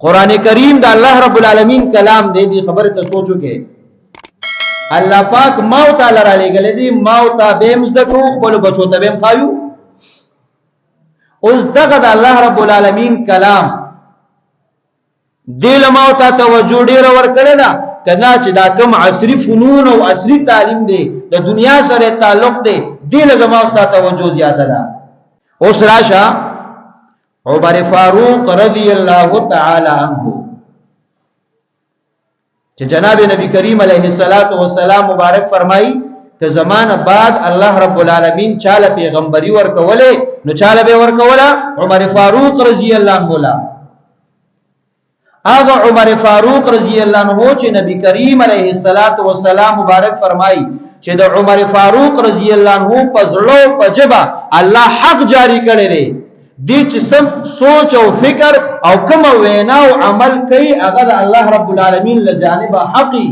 قرآن کریم دا اللہ رب العالمین کلام دے. دی خبر ته سوچو کې الله پاک ماو تعالی را لګلې دي، ماو ته بهم زدکو خپل بچو ته بهم خایو. اوس دغه د الله رب العالمین کلام دل ماو ته توجه ډیر ورکړه دا کنا چې دا کوم عصري فنون او عصري تعلیم دی د دنیا سره تعلق دی دل زموږ سره توجه زیاته ده. اوس راشه عمر فاروق رضی الله تعالی عنہ چې جناب نبی کریم علیه الصلاۃ والسلام مبارک فرمایي که زمانه بعد الله رب العالمین چاله پیغمبري ورکوله نو چاله به ورکوله عمر فاروق رضی الله عنه لا. هغه عمر فاروق رضی الله عنه چې نبی کریم علیه الصلاۃ والسلام مبارک فرمایي چې د عمر فاروق رضی الله عنه په زړه په جبا الله حق جاری کړی دی. دی چې سم سوچ او فکر او کوم وینا او عمل کوي هغه د الله رب العالمین له جانبه حقي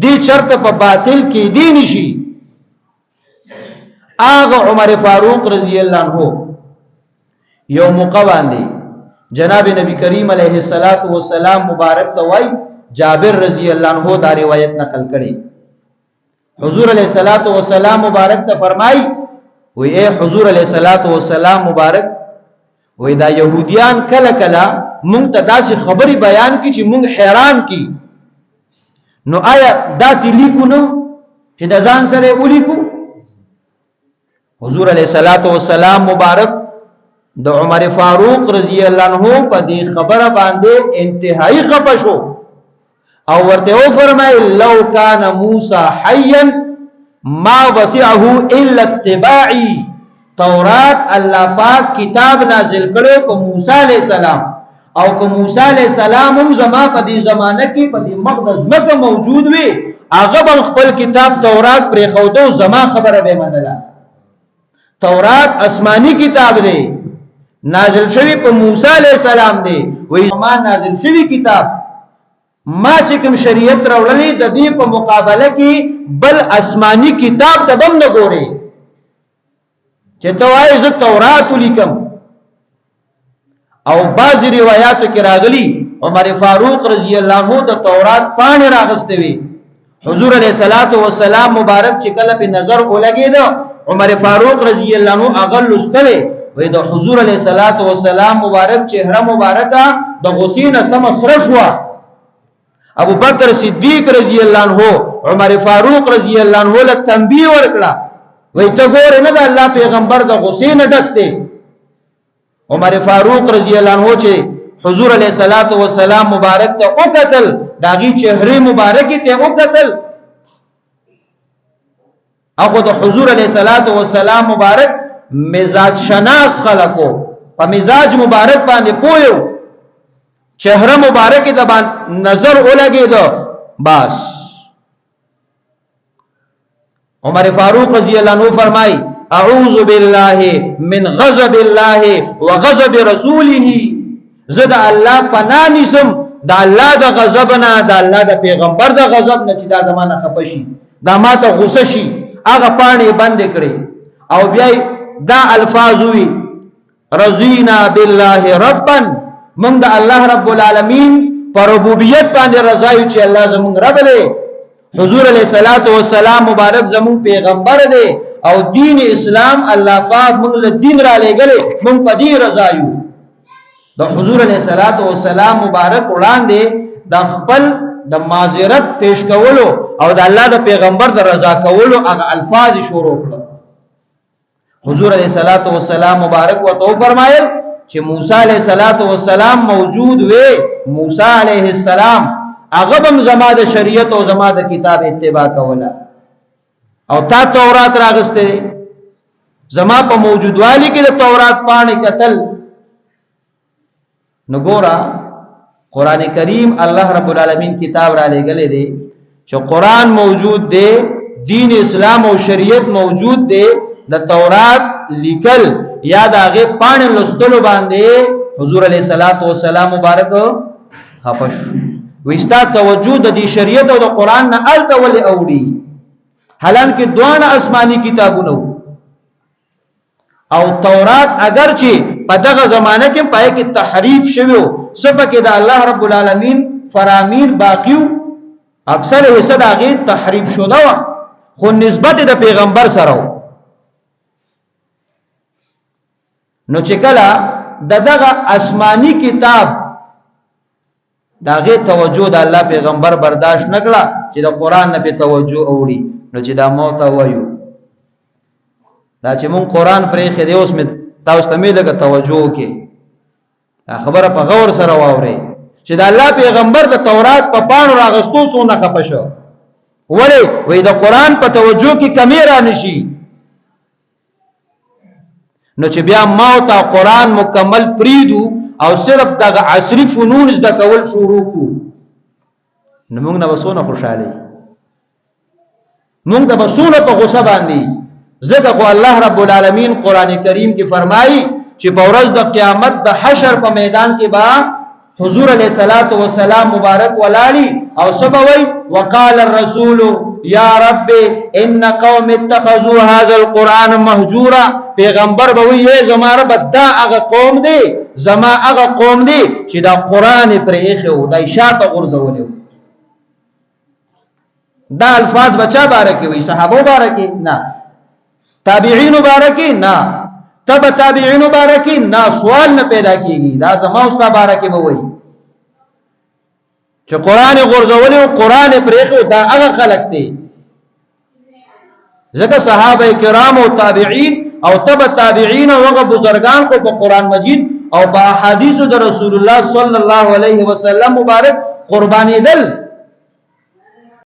دی، چرته په باطل کې دی نشي. هغه عمر فاروق رضی الله عنه یو موقع باندې جناب نبی کریم علیه الصلاۃ والسلام مبارک ته وای جابر رضی الله عنه دا روایت نقل کړي. حضور علیه الصلاۃ والسلام مبارک ته فرمای وی اے حضور علیه الصلاۃ والسلام مبارک وی دا يهوديان کله کله مونږ ته داسې خبري بیان کی چې مونږ حیران کی. نو آیا دا لیکو نو چې د ځان سره ولیکو؟ حضور علیه الصلاۃ والسلام مبارک د عمر فاروق رضی الله عنه په دې خبره باندې انتهایی خپه شو او ورته و فرمایل لو کان موسی حیا ما وسعه الا اتباعی. تورات الله پاک کتاب نازل کړو په موسی علیہ السلام او که موسی علیہ السلام هم زما په دې زمانه کې په دې مقدس مکه موجود وي هغه به خپل کتاب تورات پرې خودو زما خبره به منله. تورات آسمانی کتاب دی نازل شوی په موسی علیہ السلام دی. وی ما نازل شوی کتاب ما چې کوم شریعت راوړلې د دې په مقابله کې بل آسمانی کتاب ته بم نه ګوري چې توای ز تورات لیکم. او بعض روایتو کې راغلي عمر فاروق رضی الله عنه د تورات پاڼې راغستې وي. حضور علیه الصلاۃ والسلام مبارک چې کله په نظر ولګید عمر فاروق رضی الله عنه اغل لستوي وې د حضور علیه الصلاۃ والسلام مبارک چهره مبارکه د غسین سم سره شو. ابو بکر صدیق رضی الله عنه عمر فاروق رضی الله عنه له تنبیه ورکړه وې ته ګور نه د الله پیغمبر د غسین ډکته. عمر فاروق رضی الله عنه چې حضور علیه الصلاۃ والسلام مبارک ته او قتل داغي چهره مبارک ته او قتل هغه د حضور علیه الصلاۃ والسلام مبارک مزاج شناس خلقو په مزاج مبارک باندې پویو چهره مبارک ته باندې نظر ولګید. بس عمر فاروق رضی الله عنه فرمای اعوذ بالله من غضب الله وغضب رسوله. زد الله پناه نسم دا الله د غضب نه دا الله د پیغمبر د غضب نه چې دا زمانہ خپشي دا ماته غوسه شي هغه پانی بند کړي. او بیا دا الفاظ وی رضینا بالله ربا من دا الله رب العالمین پر ربوبیت باندې رضایو چې الله زمون رب دی. حضور علیہ الصلوۃ والسلام مبارک زمون پیغمبر دی او دین اسلام الله پاک موږ له دین را لګلې موږ په دې رضایو. د حضور علیہ الصلوۃ والسلام مبارک وړاندې د خپل د معذرت پیش کولو او د الله د پیغمبر د رضا کولو هغه الفاظ شروع کړل. حضور علیہ الصلوۃ والسلام مبارک ورته فرمایل چې موسی علیہ الصلوۃ والسلام موجود وي موسی علیہ السلام هغه هم زما د شریعت او زما د کتاب اتباع کوله او تا تورات راغسته زما په موجودوالي کې د تورات پاڼې قتل. نګورا قران کریم الله رب العالمین کتاب را لګلې دی چې قران موجود دی دین اسلام او شریعت موجود دی د تورات لیکل یا د هغه پاڼې لوستلو باندې حضور علیه الصلاۃ والسلام مبارک خپش وستا توجه د دې شریعت او د قران نه الته ولې اوړي حالان کې دوه آسمانی کتابونه او تورات اگر چې په دغه زمانه کې پای کې تحریف شوی سبا کې د الله رب العالمین فرامین باقیو اکثر حصہ د هغه تحریف شوه خو نسبت د پیغمبر سره نو چې کله دغه آسمانی کتاب داغه توجه د الله پیغمبر برداشت نکړه چې د قران نه په توجه اوړي نو چې دا موت وایو دا چې مون قران پرې خې اوس می تاسو ته می لګه توجه کې خبره په غور سره واوري چې د الله پیغمبر د تورات په پاڼو راغستو سونه خپشو ولی وې د قران په توجه کې کمی را نشي نو چې بیا موت او قران مکمل پریدو او صرف دغه عصری فنون زده کول شروع کو نو موږ نه وسونه خوشاله موږ د وسونه په غصه باندې ځکه کو الله رب العالمین قران کریم کې فرمایي چې په ورځ د قیامت د حشر په میدان کې با حضور علیہ الصلوۃ والسلام مبارک ولالی او سبوي وقال الرسول یا رب ان قوم اتخذوا هذا القران مهجورا پیغمبر به وی زماره بدا هغه قوم دی زما هغه قوم دی چې دا قران پرې خو د اشاعه غرزولې دا الفاظ بچا بارکه وی صحابه بارکه نه تابعین بارکه نه تبع تابعین بارکه نه سوال نه پیدا کیږي دا زما او صاحب بارکه به وی چې قران غرزولې او قران پرې خو دا هغه خلق دی ځکه صحابه کرام او تابعین او تبع تابعین او هغه بزرگان کو په قران مجید او په احادیث د رسول الله صلی الله علیه وسلم مبارک قربانی دل